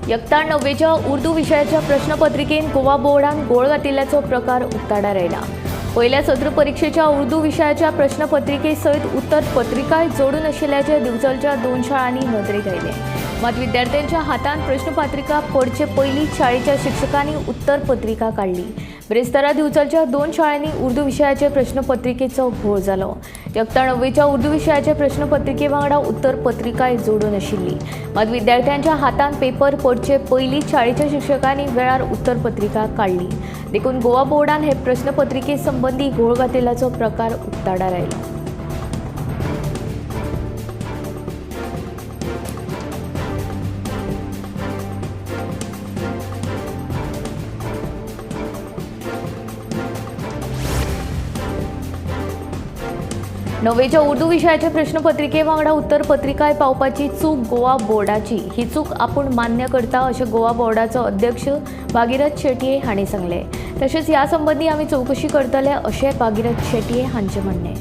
इयत्ता 9च्या उर्दू विशयाच्या प्रश्नपत्रिकेन गोवा बोर्डान घोळ घातिल्ल्याचो प्रकार उक्ताडार आयला। पहिल्या सत्र परीक्षेच्या उर्दू विशयाच्या प्रश्नपत्रिके सयत उत्तर पत्रिकाय जोडून आशिल्ल्याचे दिवचलच्या 2 शाळांनी नदरेक आयले। मात विद्यार्थ्यांच्या हातान प्रश्नपत्रिका पडचे पयलींच शाळेच्या शिक्षकांनी उत्तर पत्रिका काढली। ब्रेस्तारा दिवचलच्या 2 शाळांनी उर्दू विशयाचे प्रश्नपत्रिकेचो घोळ जालो। इयत्ता 9च्या उर्दू विशयाचे प्रश्नपत्रिके वांगडा उत्तर पत्रिकाय जोडून आशिल्ली। मात विद्यार्थ्यांच्या हातान पेपर पडचे पयलींच शाळेच्या शिक्षकांनी वेळार उत्तर पत्रिका काढली। देखून गोवा बोर्डान हे प्रश्नपत्रिके संबंधी घोळ घातिल्ल्याचो प्रकार उक्ताडार आयलो। नवेच्या उर्दू विशयाच्या प्रश्नपत्रिके वांगडा उत्तर पत्रिकाय पावपाची चूक गोवा बोर्डाची। ही चूक आपूण मान्य करता अशें गोवा बोर्डाचो अध्यक्ष भागीरथ शेटये हांणी सांगले। तशेंच ह्या संबंधी आमी चौकशी करतले अशें भागीरथ शेटये हांचें म्हणणें।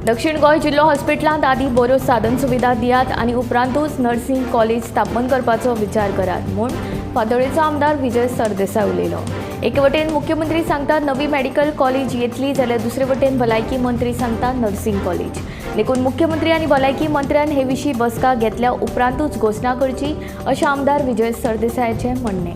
दक्षिण गोंय जिल्लो हॉस्पिटलांत आदी बऱ्यो साधन सुविधा दियात आनी उपरांतूच नर्सिंग कॉलेज स्थापन करपाचो विचार करात म्हूण फातोडेचो आमदार विजय सरदेसाय उलयलो। एके वटेन मुख्यमंत्री सांगतात नवी मेडिकल कॉलेज येतली जाल्यार दुसरे वटेन भलायकी मंत्री सांगतात नर्सिंग कॉलेज। देखून मुख्यमंत्री आनी भलायकी मंत्र्यान हे विशीं बसका घेतल्या उपरांतूच घोशणा करची अशें आमदार विजय सरदेसायाचें म्हणणें।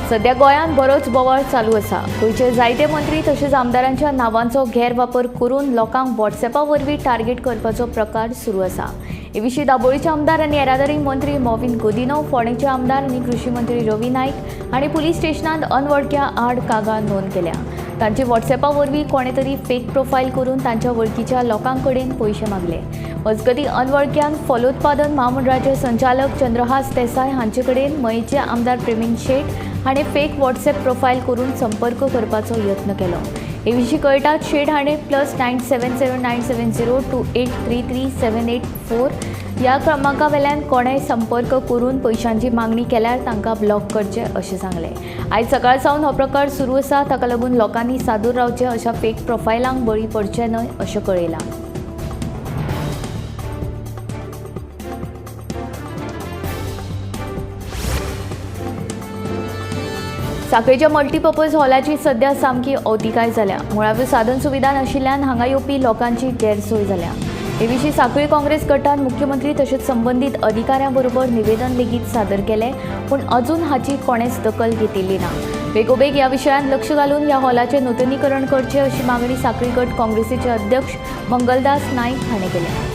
सध्या गोंयांत बरोच बोवाळ चालू आसा। गोंयचे जायते मंत्री तशेंच आमदारांच्या नांवांचो गैरवापर करून लोकांक व्हॉट्सॅपा वरवीं टार्गेट करपाचो प्रकार सुरू आसा। हे विशीं दाबोळीचे आमदार आनी येरादारी मंत्री मॉविन गुदिन्हो, फोंडेचे आमदार आनी कृषी मंत्री रवी नाईक हांणी पुलीस स्टेशनांत अनवळख्या आड कागाळ नोंद केल्या। तांची व्हॉट्सॅपा वरवीं कोणे तरी फेक प्रोफायल करून तांच्या वळखीच्या लोकांकडेन पयशे मागले। मजगतीं अनवळख्यान फलोत्पादन महामंडळाचे संचालक चंद्रहास देसाय हांचे कडेन मयेचे आमदार प्रवीण शेट हाणें फेक व्हॉट्सॲप प्रोफायल करून संपर्क करपाचो यत्न केलो। हे विशीं कळटात शेट हाणें +97797028333784 ह्या क्रमांका वेल्यान कोणेय संपर्क करून पयशांची मागणी केल्यार तांकां ब्लॉक करचें अशें सांगलें। आयज सकाळ सावन हो प्रकार सुरू आसा, ताका लागून लोकांनी सादूर रावचें, अशा फेक प्रोफायलांक बळी पडचें न्हय अशें कळयलां। सांखळेच्या मल्टीपर्पज हॉलाची सध्या सामकी अवतिकाय जाल्या। मुळाव्यो साधन सुविधा नाशिल्ल्यान हांगा येवपी लोकांची गैरसोय जाल्या। हे विशीं सांखळी काँग्रेस गटान मुख्यमंत्री तशेंच संबंधीत अधिकाऱ्यां बरोबर निवेदन लेगीत सादर केलें, पूण अजून हाची कोणेच दखल घेतिल्ली ना। बेगोबेग ह्या विशयान लक्ष घालून ह्या हॉलाचें नूतनीकरण करचें अशी मागणी सांखळी गट काँग्रेसीचे अध्यक्ष मंगलदास नाईक हाणें केल्या।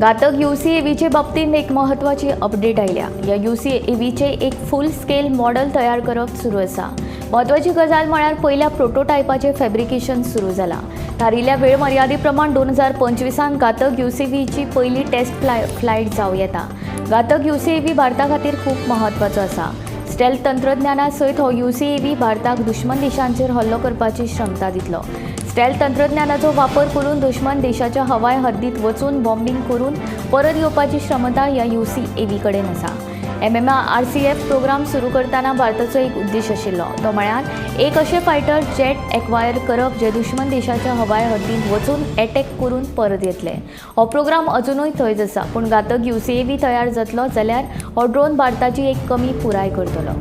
घातक UCAVचे बाबतींत एक महत्वाची अपडेट आयल्या. या UCAVचे एक फुल स्केल मॉडेल तयार करप सुरू आसा. महत्वाची गजाल म्हळ्यार पहिल्या प्रोटोटायपाचे फॅब्रिकेशन सुरू जाला. थारिल्ल्या वेळ मर्यादे प्रमाण 2025 घातक UCAVची पहिली टेस्ट फ्लायट जावं येता. घातक UCAV भारता खातीर खूप महत्वाचो आसा. स्टेल्थ तंत्रज्ञाना सयत हो UCAV भारताक दुश्मन देशांचेर हल्लो करपाची क्षमता दितलो. स्टेल्थ तंत्रज्ञानाचो वापर करून दुश्मन देशाच्या हवाय हद्दीत वचून बॉम्बिंग करून परत येवपाची क्षमता ह्या UCAV कडेन आसा. MMRCF प्रोग्राम सुरू करताना भारताचो एक उद्देश आशिल्लो. तो म्हळ्यार एक अशें फायटर जेट एक्वायर करप जे दुश्मन देशाच्या हवाय हद्दीत वचून अटॅक करून परत येतले. हो प्रोग्राम अजुनूय थंयच आसा, पूण घातक UCAV तयार जातलो जाल्यार हो ड्रोन भारताची एक कमी पुराय करतलो.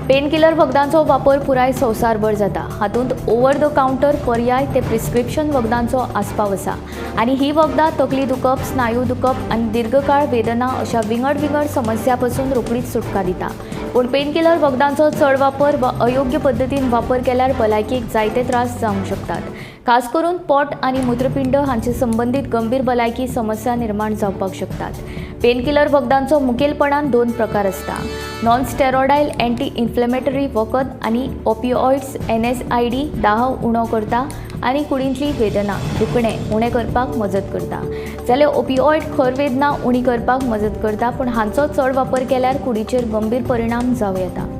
पेनकिलर वखदांचो वापर पुराय संवसारभर जाता. हातूंत ओव्हर द कावंटर पर्याय ते प्रिस्क्रिप्शन वखदांचो आस्पाव आसा आनी ही वखदां तकली दुखप, स्नायू दुखप आनी दीर्घकाळ वेदना अशा विंगड समस्या पासून रोखडीच सुटका दिता. पूण पेनकिलर वखदांचो चड वापर वा अयोग्य पद्दतीन वापर केल्यार भलायकेक जायते त्रास जावंक शकतात. खास करून पोट आनी मूत्रपिंड हांचे संबंदीत गंभीर भलायकी समस्या निर्माण जावपाक शकतात. पेनकिलर वखदांचो मुखेलपणान 2 प्रकार आसता. नॉन स्टेरॉयडायल एंटी इन्फ्लेमेटरी वखद आनी ओपिओइड्स NSAID दाह उणो करता आनी कुडींतली वेदना दुखणें उणें करपाक मजत करता. जाल्यार ओपिओइड खर वेदना उणी करपाक मजत करता, पूण हांचो चड वापर केल्यार कुडीचेर गंभीर परिणाम जावं येता.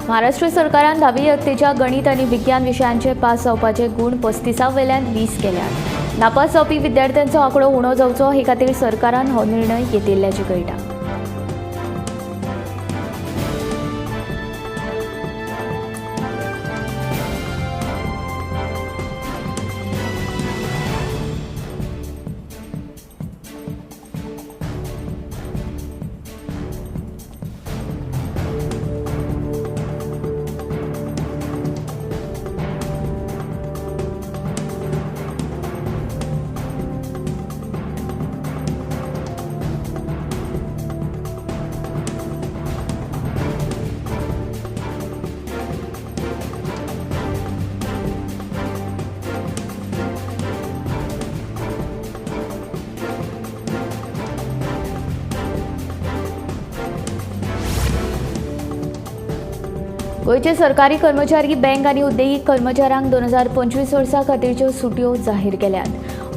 महाराष्ट्र सरकारान 10वी इयत्तेच्या गणित आनी विज्ञान विशयांचे पास जावपाचे गुण 35 वेल्यान 20 केल्यात. नापास जावपी विद्यार्थ्यांचो आंकडो उणो जावचो हे खातीर सरकारान हो निर्णय घेतिल्ल्याचें कळटा. गोयचे सरकारी कर्मचारी, बँक आनी उद्देगीक कर्मचाऱ्यांक 2025 वर्सा खातीरच्यो सुटयो जाहीर केल्यात.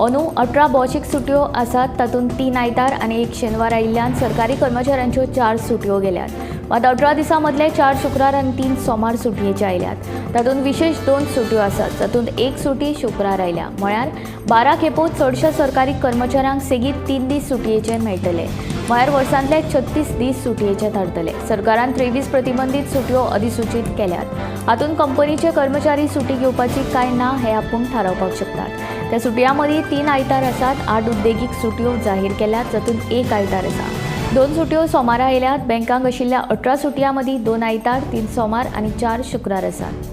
अंदू 18 भौशीक सुटयो आसात, तातूंत 3 आयतार आनी 1 शेनवार आयिल्ल्यान सरकारी कर्मचाऱ्यांच्यो 4 सुटयो गेल्यात. मात 18 दिसां मदले 4 शुक्रार आनी 3 सोमार सुटयेचे आयल्यात. तातूंत विशेष 2 सुटयो आसात, जातूंत 1 सुटी शुक्रार आयल्या. म्हळ्यार 12 खेपो चडशा सरकारी कर्मचाऱ्यांक सेगीत 3 दीस सुटयेचे मेळटले. म्हळ्यार वर्सांतले 36 दीस सुटयेचे थारतले. सरकारान 23 प्रतिबंधीत सुटयो अधिसूचीत केल्यात. हातूंत कंपनीचे कर्मचारी सुटी घेवपाची काय ना हें आपूण थारावपाक शकतात. त्या सुटयां मदीं 3 आयतार आसात, 8 उद्देगीक सुटयो जाहीर केल्यात, जातूंत 1 आयतार आसा. 2 सुटयो सोमारा आयल्यात. बँकांक आशिल्ल्या 18 सुटयां मदीं 2 आयतार, 3 सोमार आनी 4 शुक्रार आसात.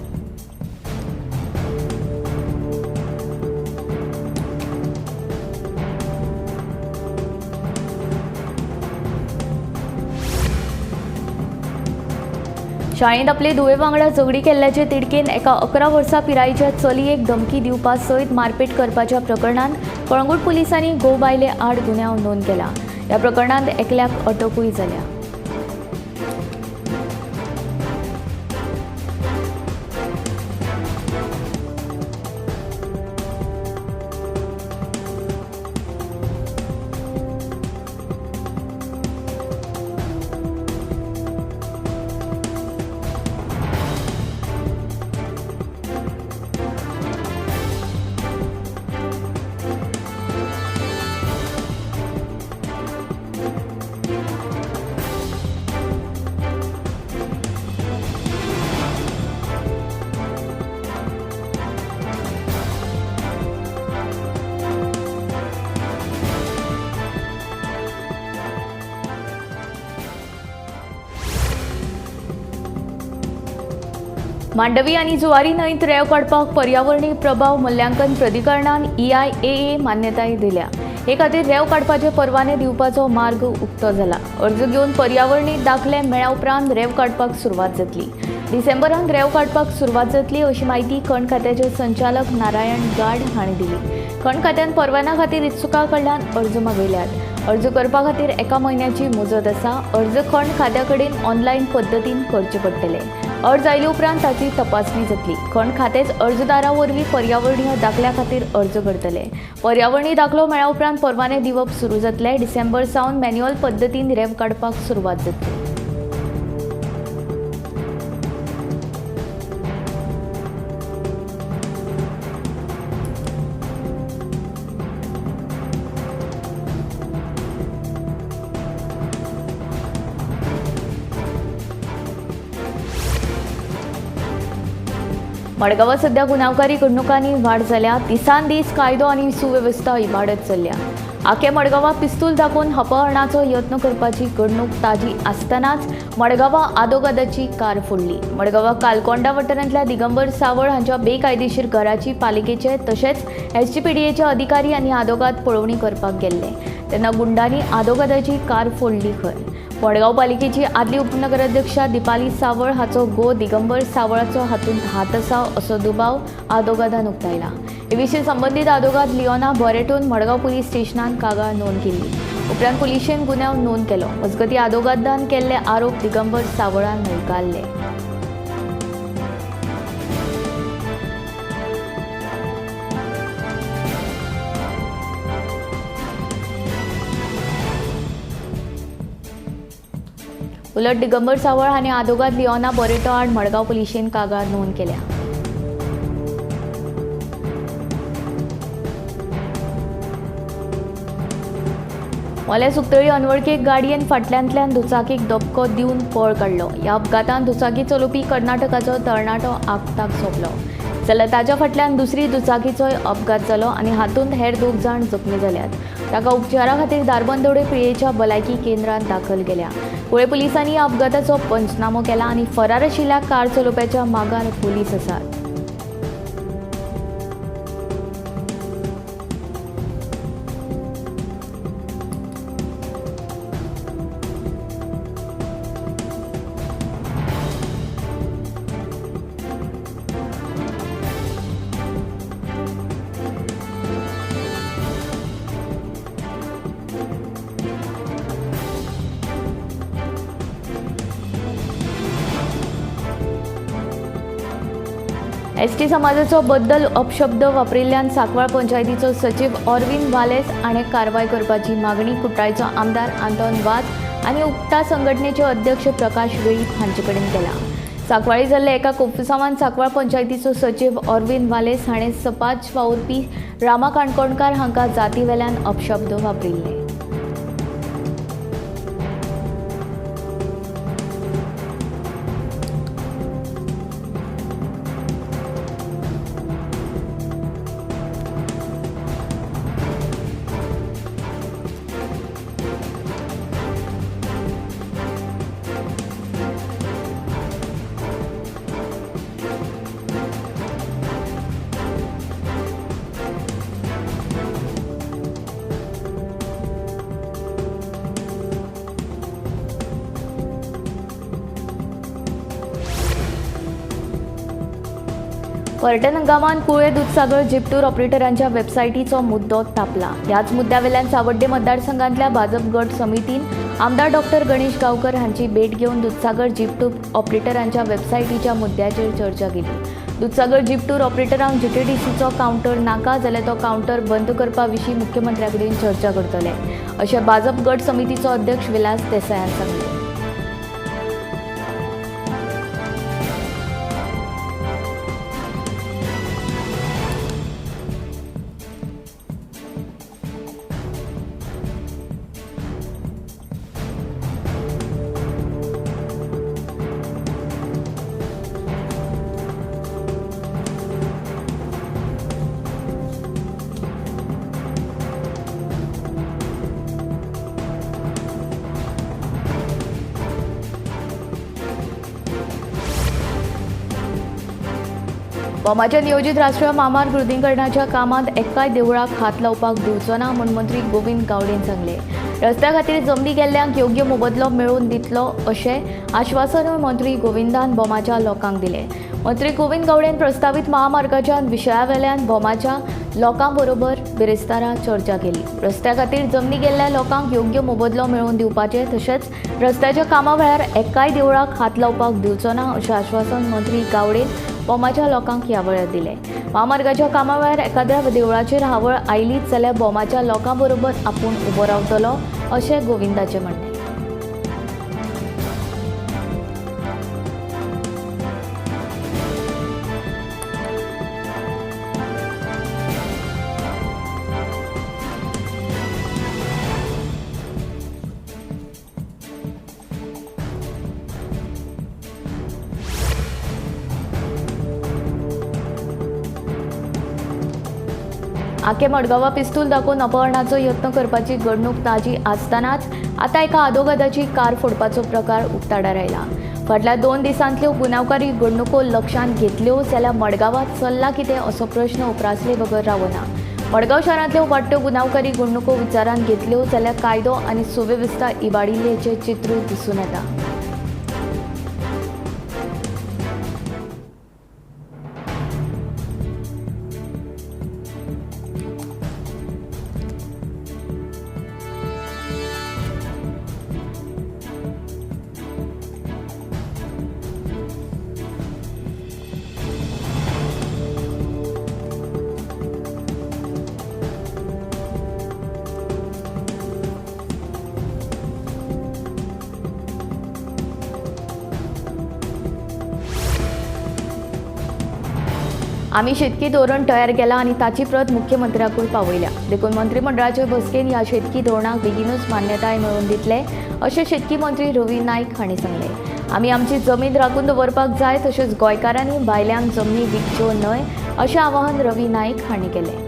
शाळेंत आपले धुवे वांगडा झगडी केल्ल्याचे तिडकेन एका 11 वर्सां पिरायेच्या चलयेक धमकी दिवपा सयत मारपेट करपाच्या प्रकरणांत कळंगूट पुलिसांनी घोव बायले 8 गुन्यांव नोंद केला. ह्या प्रकरणांत एकल्याक अटकूय जाल्या. मांडवी आणि जुवारी न्हंयत रेंव काडपाक पर्यावरणीय प्रभाव मूल्यांकन प्राधिकरणान EIAA मान्यताय दिल्या। हे खातीर रेंव काडपाचे परवाने दिवपाचो मार्ग उक्तो जाला। अर्ज घेवन पर्यावरणीय दाखले मेळ्ळ्या उपरांत रेंव काडपाक सुरवात जातली। डिसेंबरांत रेंव काडपाक सुरवात जातली अशी माहिती खण खात्याचे संचालक नारायण गाड हांणी दिली। खण खात्यान परवाना खातीर इत्सुकां कडल्यान अर्ज मागयल्यात। अर्ज करपा खातीर 1 म्हयन्याची मुजत आसा। अर्ज खण खात्या कडेन ऑनलायन पद्दतीन करचे पडटले। अर्ज आयले उपरांत ताची तपासणी जातली। खण खातेच अर्जदारा वरवीं पर्यावरणीय दाखल्या खातीर अर्ज करतले। पर्यावरणीय दाखलो मेळ्ळ्या उपरांत परवाने दिवप सुरू जातले। डिसेंबर सावन मॅन्युअल पद्दतीन रेंव काडपाक सुरवात जातली। मडगांवां सध्या गुन्यांवकारी घडणुकांनी वाड जाल्या। दिसान दीस कायदो आनी सुवेवस्था इबाडत चल्ल्या। आखे मडगांवां पिस्तूल दाखोवन अपहरणाचो यत्न करपाची घडणूक ताजी आसतनाच मडगांवां आदोगादाची कार फोडली। मडगांवां कालकोंडा वाठारांतल्या दिगंबर सावळ हांच्या बेकायदेशीर घराची पालिकेचे तशेंच SGPDAचे अधिकारी आनी आदोगाद पळोवणी करपाक गेल्ले तेन्ना गुंडांनी आदोगादाची कार फोडली खंय। मडगांव पालिकेची आदली उपनगराध्यक्षा दिपाली सावळ हाचो घो दिगंबर सावळाचो हातूंत हात आसा असो दुबाव आदोगादान उक्तायला। हे विशीं संबंदीत आदोगाद लिओना बोरेटोन मडगांव पुलीस स्टेशनान कागाळ नोंद केल्ली। उपरांत पुलिशेन गुन्यांव नोंद केलो। मजगतीं आदोगादान केल्ले आरोप दिगंबर सावळान न्हयकारले। उलट दिगंबर सावळ हांणी आदोगाद लिओना बोरेटो आड मडगांव पुलिशेन कागाळ नोंद केल्या। मोल्या सुकतळी अनवळखीक गाडयेन फाटल्यांतल्यान दुचाकीक धपको दिवन पळ काडलो। ह्या अपघातांत दुचाकी चलोवपी कर्नाटकाचो तरणाटो आगताक सोंपलो जाल्यार ताच्या फाटल्यान दुसरी दुचाकीचोय अपघात जालो आनी हातूंत हेर 2 जाण जखमी जाल्यात। ताका उपचारा खातीर दारबंदोडे पिळेच्या भलायकी केंद्रांत दाखल केल्या। पुणे पुलिसांनी ह्या अपघाताचो पंचनामो केला आनी फरार आशिल्ल्या कार चलोवप्याच्या मागार पुलीस आसात। ST समाजाचो बद्दल अपशब्द वापरिल्ल्यान सांकवाळ पंचायतीचो सचिव ऑरविन वालेस हाणें कारवाय करपाची मागणी कुट्टाळचो आमदार आंतोन वाझ आनी उक्ता संघटनेचे अध्यक्ष प्रकाश वेळीप हांचे कडेन केला। सांकवाळी जाल्ल्या एका कोफुसांवान सांकवाळ पंचायतीचो सचिव ऑरविन वालेस हाणें सपाज वावुरपी रामा काणकोणकार हांकां जाती वेल्यान अपशब्द वापरिल्ले। पर्यटन हंगामान कुळे दूधसागर जिपटूर ऑपरेटरांच्या वेबसायटीचो मुद्दो तापला। ह्याच मुद्द्यावेल्यान सावड्डे मतदारसंघांतल्या भाजप गट समितीन आमदार डॉक्टर गणेश गांवकर हांची भेट घेवन दूधसागर जिपटूर ऑपरेटरांच्या वेबसायटीच्या मुद्द्याचेर चर्चा केली। दूधसागर जिपटूर ऑपरेटरांक GTDCचो कावंटर नाका जाल्यार तो कावंटर बंद करपा विशीं मुख्यमंत्र्या कडेन चर्चा करतले अशें भाजप गट समितीचो अध्यक्ष विलास देसायान सांगलें। बोमाच्या नियोजित राष्ट्रीय महामार्ग रुंदीकरणाच्या कामात एकाय देवळाक हात लावपाक दिवचो ना म्हूण मंत्री गोविंद गावडेन सांगले। रस्त्या खातीर जमनी गेल्ल्यांक योग्य मोबदलो मेळोवन दितलो अशें आश्वासन मंत्री गोविंदान बोमाच्या लोकांक दिलें। मंत्री गोविंद गावडेन प्रस्तावित महामार्गाच्या विशयावेल्यान बोमाच्या लोकां बरोबर बिरेस्तारा चर्चा केली। रस्त्या खातीर जमनी गेल्ल्या लोकांक योग्य मोबदलो मेळोवन दिवपाचे तशेंच रस्त्याच्या कामा वेळार एकाय देवळाक हात लावपाक दिवचो ना अशें आश्वासन मंत्री गावडेन बोमाच्या लोकांक ह्या वेळार दिलें। महामार्गाच्या कामा वेळार एखाद्या देवळाचेर हावळ आयलीच जाल्यार बोमाच्या लोकां बरोबर आपूण उबो रावतलो अशें गोविंदाचें म्हणणें। आखे मडगांवां पिस्तूल दाखोवन अपहरणाचो यत्न करपाची घडणूक ताजी आसतनाच आतां एका आदोगादाची कार फोडपाचो प्रकार उक्ताडार आयला। फाटल्या 2 दिसांतल्यो गुन्यांवकारी घडणुको लक्षांत घेतल्यो जाल्यार मडगांवांत चल्ला कितें असो प्रश्न उपरासले बगर रावना। मडगांव शारांतल्यो वाडट्यो गुन्यांवकारी घडणुको विचारांत घेतल्यो जाल्यार कायदो आनी सुवेवस्था इबाडिल्ल्याचें चित्र दिसून येता। आम्ही शेतकी धोरण तयार केला आणि ताची प्रत मुख्यमंत्र्याकूय पावयल्या। देखून मंत्रिमंडळाचे बसकेन ह्या शेतकी धोरणाक बेगीनूच मान्यताय मेळोवन दितले अशें शेतकी मंत्री रवी नाईक हांणी सांगले। आमी आमची जमीन राखून दवरपाक जाय तशेंच गोंयकारांनी भायल्यांक जमनी विकच्यो न्हय अशें आवाहन रवी नाईक हांणी केलें।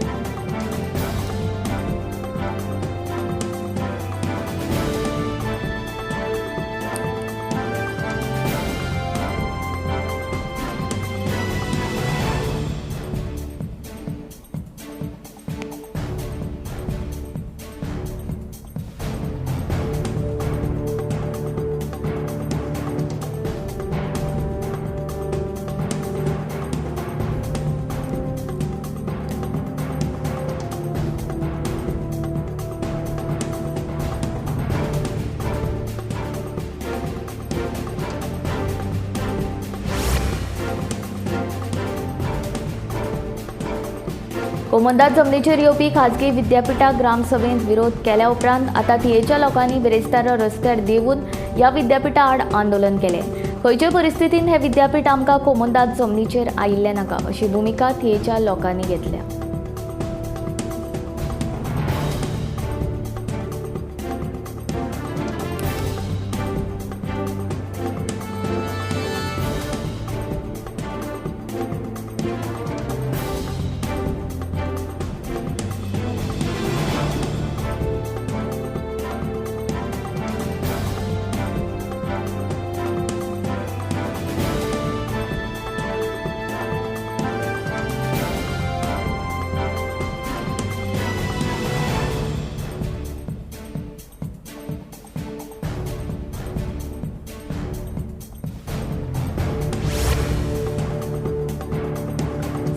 कोमंदात जमनीचेर येवपी खाजगी विद्यापीठाक ग्रामसभेंत विरोध केल्या उपरांत आतां थियेच्या लोकांनी बिरेस्तारा रस्त्यार देवून ह्या विद्यापीठा आड आंदोलन केलें। खंयचे परिस्थितीन हे विद्यापीठ आमकां कोमंदात जमनीचेर आयिल्लें नाका अशी भुमिका थियेच्या लोकांनी घेतल्या।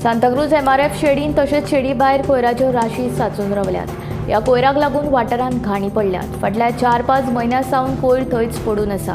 सांताक्रूज MRF शेडीन तशेंच शेडी भायर कोयराच्यो राशी सांचून रावल्यात। ह्या कोयराक लागून वाठारांत घाणी पडल्यात। फाटल्या 4-5 म्हयन्यां सावन कोयर थंयच पडून आसा।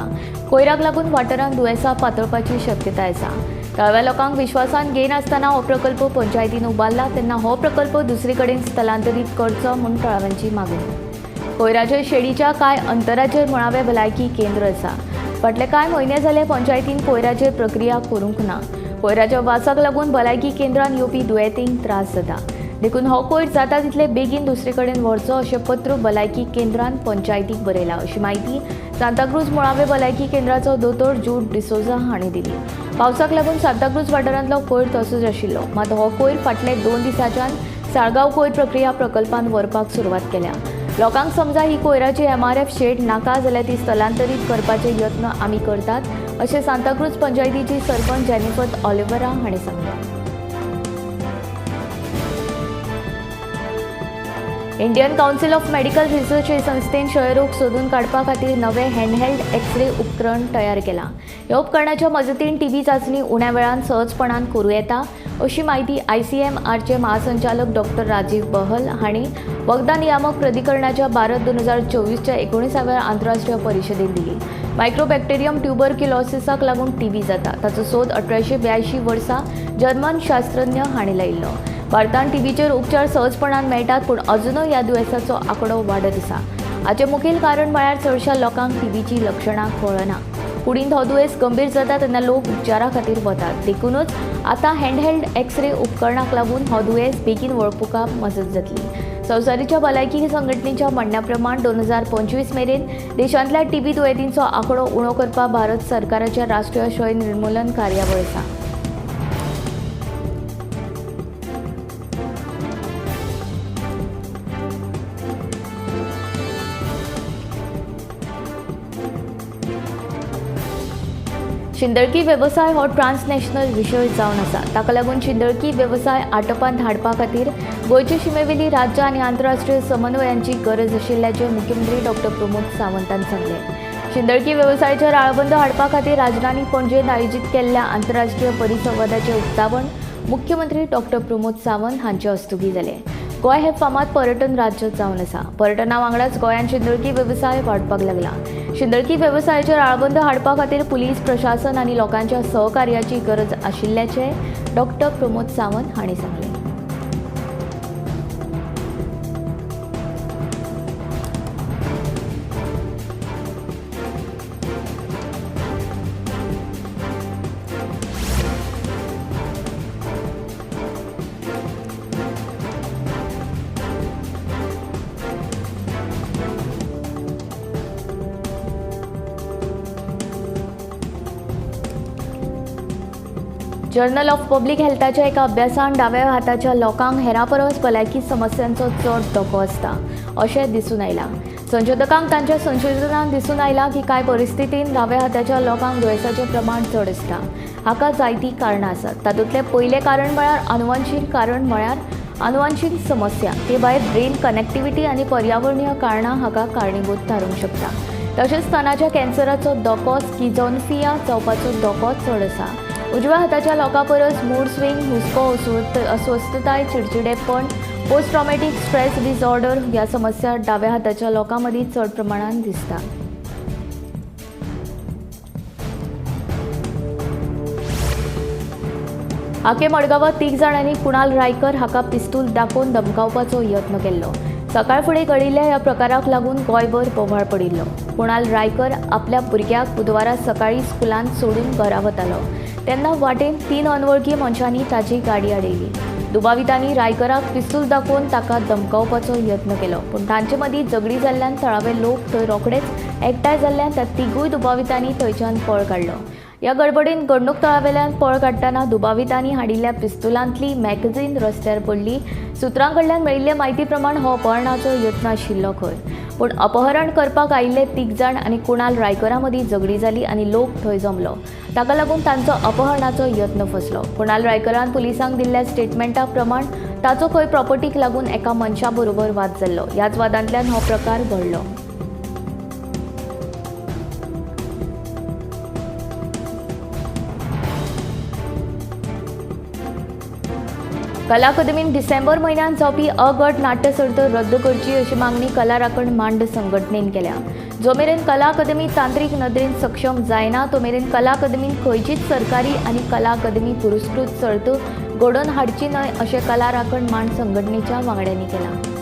कोयराक लागून वाठारांत दुयेंसां पातळपाची शक्यताय आसा। थळाव्या लोकांक विश्वासान घेयनासतना हो प्रकल्प पंचायतीन उबारला तेन्ना हो प्रकल्प दुसरे कडेन स्थलांतरीत करचो म्हूण थळाव्यांची मागणी। कोयराचे शेडीच्या कांय अंतराचेर मुळावें भलायकी केंद्र आसा। फाटले कांय म्हयने जाले पंचायतीन कोयराचेर प्रक्रिया करूंक ना। कोयराच्या वासाक लागून भलायकी केंद्रान येवपी दुयेंतींक त्रास जाता। देखून हो कोयर जाता तितले बेगीन दुसरे कडेन व्हरचो अशें पत्र भलायकी केंद्रान पंचायतीक बरयला अशी माहिती सांताक्रूज मुळावे भलायकी केंद्राचो दोतोर जूड डिसोजा हांणी दिली। पावसाक लागून सांताक्रूज वाठारांतलो कोयर तसोच आशिल्लो, मात हो कोयर फाटले 2 दिसांच्यान साळगांव कोयर प्रक्रिया प्रकल्पान व्हरपाक सुरवात केल्या। लोकांक समजा ही कोयराची MRF शेड नाका जाल्यार ती स्थलांतरीत करपाचे यत्न आमी करतात अशें सांताक्रूज पंचायतीची सरपंच जेनिफर ऑलिव्हरा हांणी सांगलें। Indian council of medical research हे संस्थेन क्षयरोग सोदून काडपा खातीर नवे हँडहेल्ड एक्सरे उपकरण तयार केला। ह्या उपकरणाच्या मजतीन टीबी चाचणी उण्या वेळान सहजपणान करूं येता अशी माहिती ICMRचे महासंचालक डॉक्टर राजीव बहल हांणी वखदां नियामक प्राधिकरणाच्या भारत 2024च्या 19व्या आंतरराष्ट्रीय परिशदेत दिली। मायक्रोबॅक्टेरियम ट्युबरक्युलोसिसाक लागून टीबी जाता ताचो सोद 1882 वर्सा जर्मन शास्त्रज्ञ हांणी लायिल्लो। भारतांत टीबीचेर उपचार सहजपणान मेळटात, पूण अजुनूय ह्या दुयेंसाचो आंकडो वाडत आसा। हाचें मुखेल कारण म्हळ्यार चडशा लोकांक टीबीची लक्षणां कळना। कुडींत हो दुयेंस गंभीर जाता तेन्ना लोक उपचारा खातीर वतात। देखूनच आतां हँडहेल्ड एक्सरे उपकरणाक लागून हो दुयेंस बेगीन वळखुपाक मजत जातली। संवसारीच्या भलायकी संघटनेच्या म्हणण्या प्रमाण 2025 मेरेन देशांतल्या टीबी दुयेंतींचो आंकडो उणो करपाक भारत सरकाराच्या राष्ट्रीय क्षय निर्मूलन कार्यावळ आसा। शिंदळकी वेवसाय हो ट्रान्सनॅशनल विशय जावन आसा। ताका लागून शिंदळकी वेवसाय आटोपांत हाडपा खातीर गोंयचे शिमेवेली राज्य आनी आंतरराष्ट्रीय समन्वयांची गरज आशिल्ल्याचें मुख्यमंत्री डॉक्टर प्रमोद सावंतान सांगलें। शिंदळकी वेवसायाचेर आळबंद हाडपा खातीर राजधानी पणजेंत आयोजीत केल्ल्या आंतरराष्ट्रीय परिसंवादाचें उक्तावण मुख्यमंत्री डॉक्टर प्रमोद सावंत हांचे हस्तुकीं जालें। गोंय हे फामाद पर्यटन राज्य जावन आसा। पर्यटना वांगडाच गोंयांत शिंदळकी वेवसाय वाडपाक लागला। शिंदळकी वेवसायाचेर आळबंद हाडपा खातीर पुलीस प्रशासन आनी लोकांच्या सहकार्याची गरज आशिल्ल्याचें डॉक्टर प्रमोद सावंत हांणी सांगलें। जर्नल ऑफ पब्लीक हेल्थाच्या एका अभ्यासान दाव्या हाताच्या लोकांक हेरां परस भलायकी समस्यांचो चड धोको आसता अशें दिसून आयलां। संशोधकांक तांच्या संशोधनांत दिसून आयलां की कांय परिस्थितींत दाव्या हाताच्या लोकांक दुयेंसाचें प्रमाण चड आसता। हाका जायतीं कारणां आसात। तातूंतलें पयलें कारण म्हळ्यार अनुवंशीक कारण म्हळ्यार अनुवंशीक समस्या। ते भायर ब्रेन कनेक्टिव्हिटी आनी पर्यावरणीय कारणां हाका कारणीभूत थारूंक शकता। तशेंच स्तनाच्या कॅन्सराचो धोको स्किझोफ्रेनिया जावपाचो धोको चड आसा। उजव्या हाताच्या लोकां परस मूड स्विंग, हुस्को, अस्वस्थताय, चिडचिडेपण, पोस्ट ट्रॉमॅटीक स्ट्रेस डिसऑर्डर ह्या समस्या दाव्या हाताच्या लोकां मदीं चड प्रमाणांत दिसता। हाके मडगांवांत 3 जाणांनी कुणाल रायकर हाका पिस्तूल दाखोवन धमकावपाचो यत्न केल्लो। सकाळ फुडें घडिल्ल्या ह्या प्रकाराक लागून गोंयभर बोवाळ पडिल्लो। कुणाल रायकर आपल्या भुरग्याक बुधवारा सकाळीं स्कुलांत सोडून घरा वतालो तेन्ना वाटेन 3 अनवळखी मनशांनी ताची गाडी आडयली। दुबावितांनी रायकराक पिस्तूल दाखोवन ताका धमकावपाचो यत्न केलो, पूण तांचे मदीं झगडी जाल्ल्यान थळावे लोक थंय रोखडेच एकठांय जाल्ल्यान त्या तिगूय दुबावितांनी थंयच्यान पळ काडलो। ह्या गडबडीन घडणूक थळावेल्यान पळ काडटना दुबावितांनी हाडिल्ल्या पिस्तुलांतली मॅगझीन रस्त्यार पडली। सुत्रां कडल्यान मेळिल्ले म्हायती प्रमाण हो अपहरणाचो यत्न आशिल्लो खंय, पूण अपहरण करपाक आयिल्ले 3 जाण आनी कुणाल रायकरा मदीं झगडी जाली आनी लोक थंय जमलो। ताका लागून तांचो अपहरणाचो यत्न फसलो। कुणाल रायकरान पुलिसांक दिल्ल्या स्टेटमेंटा प्रमाण ताचो खंय प्रॉपर्टीक लागून एका मनशा बरोबर वाद जाल्लो। ह्याच वादांतल्यान हो प्रकार घडलो। कला अकादमीन डिसेंबर म्हयन्यांत जावपी अ-गट नाट्य सर्त रद्द करची अशी मागणी कला राखण मांड संघटनेन केल्या। जो मेरेन कला अकादमी तांत्रीक नदरेन सक्षम जायना तो मेरेन कला अकादमीन खंयचीच सरकारी आनी कला अकादमी पुरस्कृत सर्त घडोवन हाडची न्हय अशें कला राखण मांड संघटनेच्या वांगड्यांनी केलां।